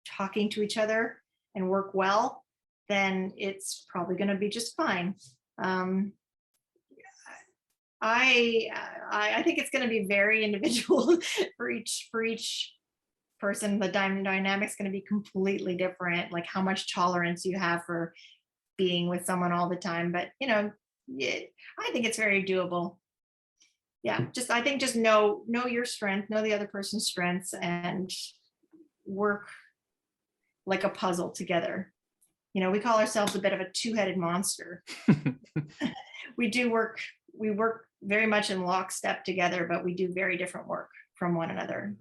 talking to each other and work well, then it's probably going to be just fine. I think it's going to be very individual for each person. The dynamic's going to be completely different, how much tolerance you have for being with someone all the time. But I think it's very doable. Yeah, I think just know your strength, know the other person's strengths, and work like a puzzle together. We call ourselves a bit of a two-headed monster. We work very much in lockstep together, but we do very different work from one another.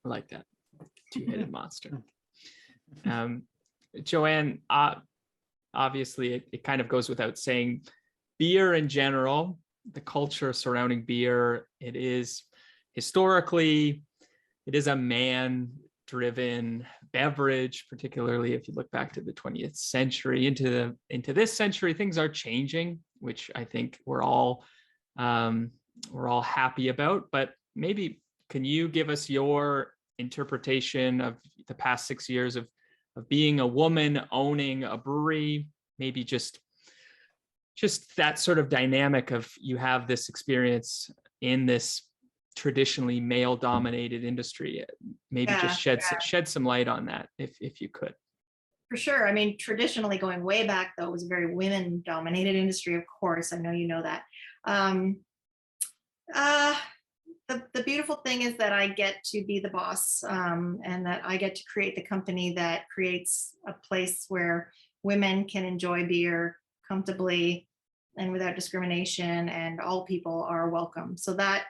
I like that. Two-headed monster. Joanne, obviously it kind of goes without saying, beer in general, the culture surrounding beer, it is a man-driven beverage, particularly if you look back to the 20th century. Into this century, things are changing, which I think we're all happy about. But maybe can you give us your interpretation of the past 6 years of being a woman owning a brewery? Maybe just that sort of dynamic of, you have this experience in this traditionally male-dominated industry. Maybe just shed some light on that, if you could. For sure. I mean, traditionally, going way back, though, it was a very women-dominated industry, of course. I know you know that. the beautiful thing is that I get to be the boss, and that I get to create the company that creates a place where women can enjoy beer comfortably and without discrimination, and all people are welcome. So that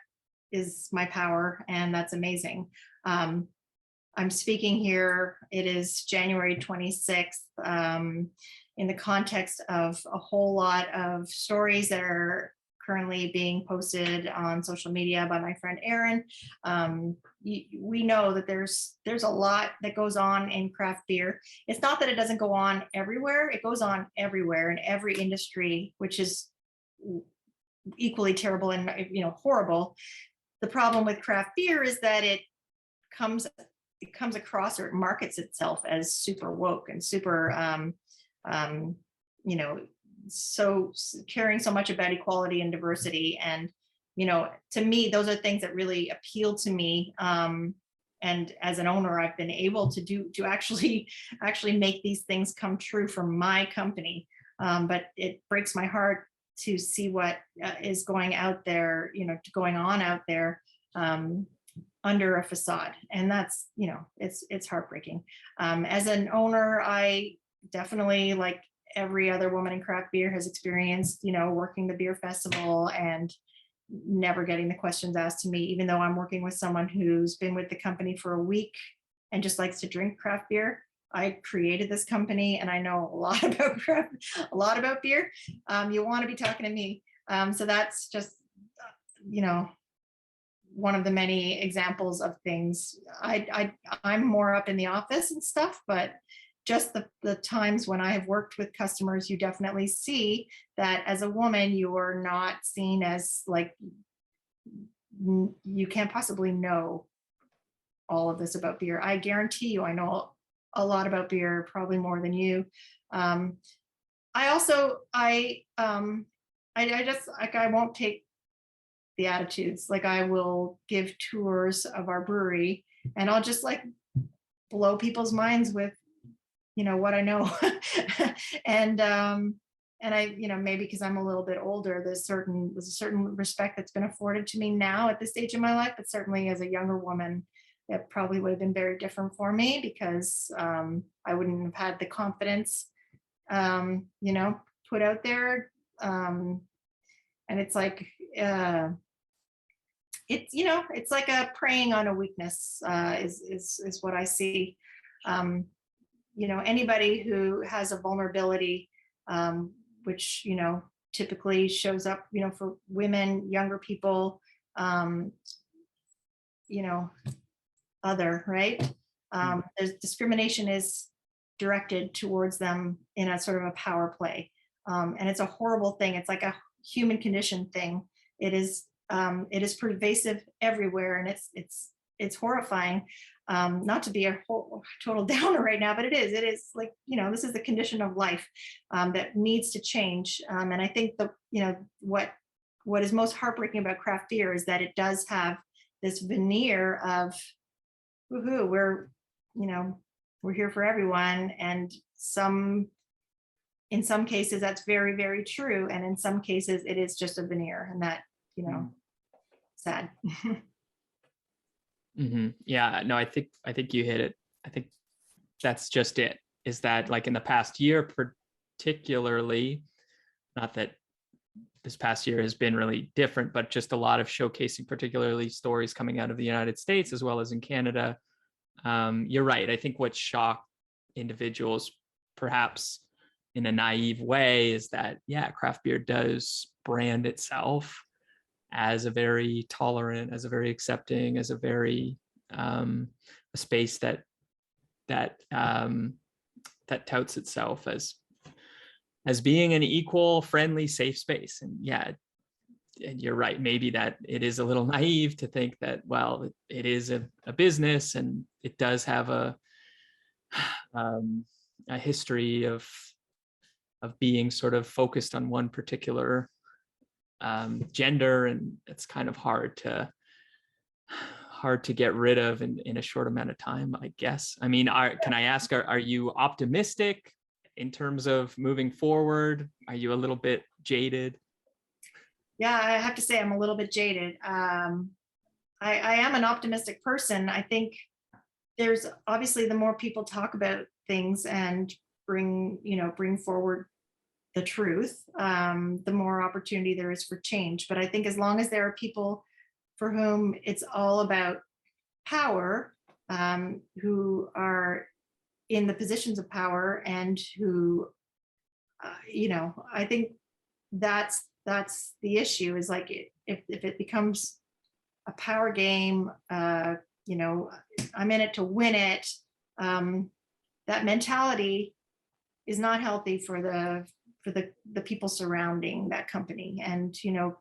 is my power, and that's amazing. I'm speaking here, it is January 26th, in the context of a whole lot of stories that are currently being posted on social media by my friend Erin. We know that there's a lot that goes on in craft beer. It's not that it doesn't go on everywhere, it goes on everywhere in every industry, which is equally terrible and horrible. The problem with craft beer is that it comes across, or it markets itself as super woke and super so caring so much about equality and diversity. And to me, those are things that really appeal to me. And as an owner, I've been able to actually make these things come true for my company. But it breaks my heart to see what is going out there, going on out there under a facade. And that's, it's heartbreaking. As an owner, I definitely, like every other woman in craft beer, has experienced, working the beer festival and never getting the questions asked to me, even though I'm working with someone who's been with the company for a week and just likes to drink craft beer. I created this company and I know a lot about beer. You want to be talking to me. So that's just, one of the many examples of things. I'm more up in the office and stuff, but just the times when I have worked with customers, you definitely see that as a woman, you are not seen as like, you can't possibly know all of this about beer. I guarantee you, I know a lot about beer, probably more than you. I won't take the attitudes. Like, I will give tours of our brewery and I'll just like blow people's minds with, what I know. And I, maybe because I'm a little bit older, there's a certain respect that's been afforded to me now at this stage of my life, but certainly as a younger woman, it probably would have been very different for me, because I wouldn't have had the confidence, put out there. And it's like, it's like a preying on a weakness, is what I see. Anybody who has a vulnerability, which, typically shows up, for women, younger people, other, right? There's discrimination is directed towards them in a sort of a power play. And it's a horrible thing. It's like a human condition thing. It is pervasive everywhere, and it's horrifying. Not to be a total downer right now, but it is like, this is the condition of life that needs to change. And I think what is most heartbreaking about craft beer is that it does have this veneer of, woohoo, we're here for everyone. And in some cases that's very, very true. And in some cases it is just a veneer, and that, sad. Mm-hmm. Yeah, no, I think you hit it. I think that's just it, is that like in the past year, particularly, not that this past year has been really different, but just a lot of showcasing, particularly stories coming out of the United States as well as in Canada. You're right. I think what shocked individuals, perhaps in a naive way, is that, yeah, craft beer does brand itself as a very tolerant, as a very accepting, as a very a space that touts itself as being an equal, friendly, safe space. And yeah, and you're right. Maybe that it is a little naive to think that, well, it is a business and it does have a history of being sort of focused on one particular gender, and it's kind of hard to get rid of in a short amount of time, I guess. I mean, can I ask, are you optimistic in terms of moving forward? Are you a little bit jaded? Yeah, I have to say I'm a little bit jaded. I am an optimistic person. I think there's obviously the more people talk about things and bring forward the truth, the more opportunity there is for change. But I think as long as there are people for whom it's all about power, who are in the positions of power and who, I think that's the issue, is like if it becomes a power game, I'm in it to win it. That mentality is not healthy for the people surrounding that company. And,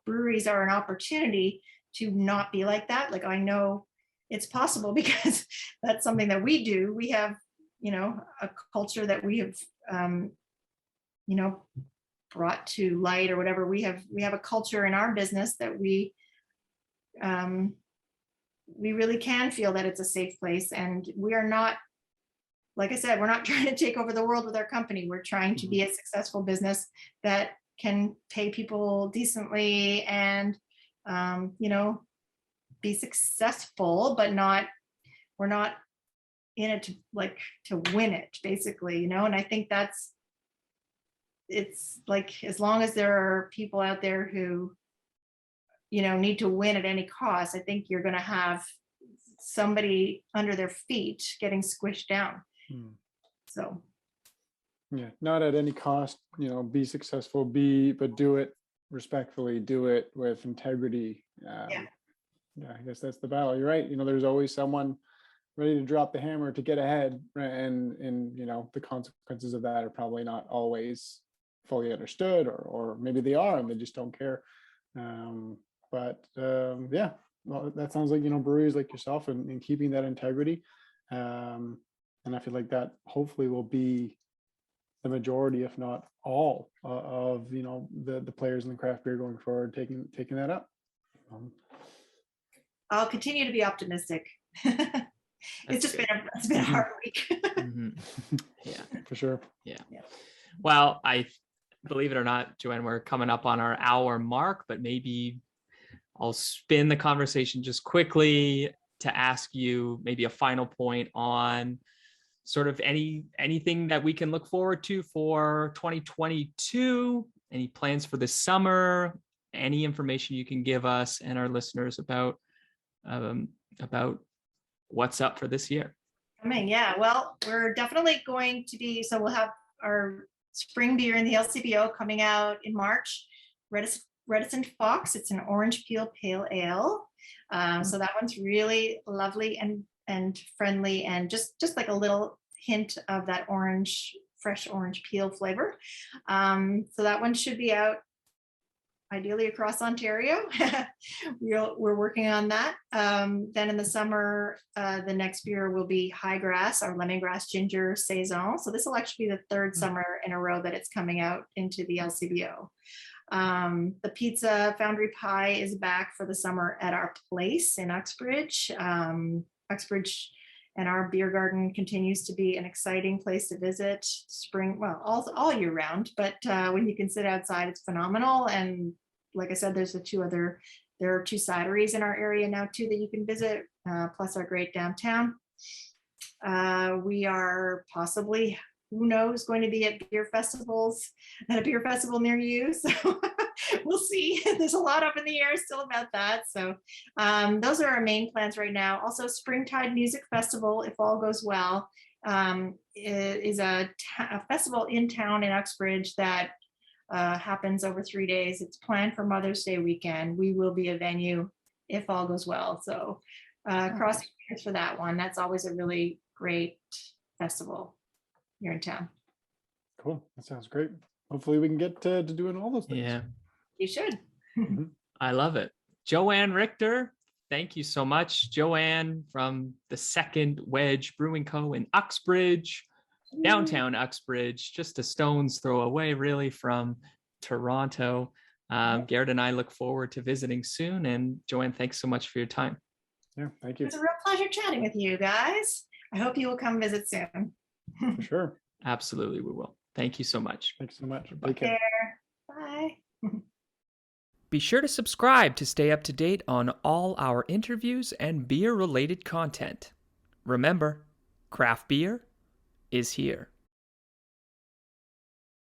breweries are an opportunity to not be like that. Like, I know it's possible because that's something that we do. We have, a culture that we have, brought to light or whatever. We have a culture in our business that we really can feel that it's a safe place. And we are not, like I said, we're not trying to take over the world with our company. We're trying to be a successful business that can pay people decently and, be successful, but we're not in it to win it, basically, and I think it's like, as long as there are people out there who, need to win at any cost, I think you're going to have somebody under their feet getting squished down. So yeah, not at any cost, be successful, but do it respectfully, do it with integrity. Yeah, I guess that's the battle. You're right. There's always someone ready to drop the hammer to get ahead, and the consequences of that are probably not always fully understood, or maybe they are and they just don't care. Yeah, well, that sounds like, breweries like yourself and keeping that integrity. And I feel like that hopefully will be the majority, if not all, of the players in the craft beer going forward, taking that up. I'll continue to be optimistic. It's been a hard week. Yeah, for sure. Yeah. Well, I believe it or not, Joanne, we're coming up on our hour mark, but maybe I'll spin the conversation just quickly to ask you maybe a final point on sort of anything that we can look forward to for 2022, any plans for this summer, any information you can give us and our listeners about what's up for this year. Yeah, well, we're definitely going to be, so we'll have our spring beer in the LCBO coming out in March, Reticent Fox. It's an orange peel pale ale. So that one's really lovely and friendly, and just like a little hint of that fresh orange peel flavor. So that one should be out ideally across Ontario. We're working on that. Then in the summer, the next beer will be High Grass, our lemongrass ginger saison. So this will actually be the third summer in a row that it's coming out into the LCBO. The Pizza Foundry Pie is back for the summer at our place in Uxbridge. Uxbridge and our beer garden continues to be an exciting place to visit all year round. But when you can sit outside, it's phenomenal. And like I said, there are 2 cideries in our area now too that you can visit, plus our great downtown. We are possibly, who knows, going to be at a beer festival near you. So we'll see. There's a lot up in the air still about that. So those are our main plans right now. Also, Springtide Music Festival, if all goes well, is a festival in town in Uxbridge that happens over 3 days. It's planned for Mother's Day weekend. We will be a venue if all goes well. So crossing fingers for that one. That's always a really great festival here in town. Cool. That sounds great. Hopefully we can get to doing all those things. Yeah. You should. I love it. Joanne Richter, thank you so much. Joanne from the Second Wedge Brewing Co. in Uxbridge, downtown Uxbridge, just a stone's throw away really from Toronto. Garrett and I look forward to visiting soon. And Joanne, thanks so much for your time. Yeah, thank you. It's a real pleasure chatting with you guys. I hope you will come visit soon. For sure. Absolutely, we will. Thank you so much. Thanks so much. Take care. Bye. Be sure to subscribe to stay up to date on all our interviews and beer-related content. Remember, craft beer is here.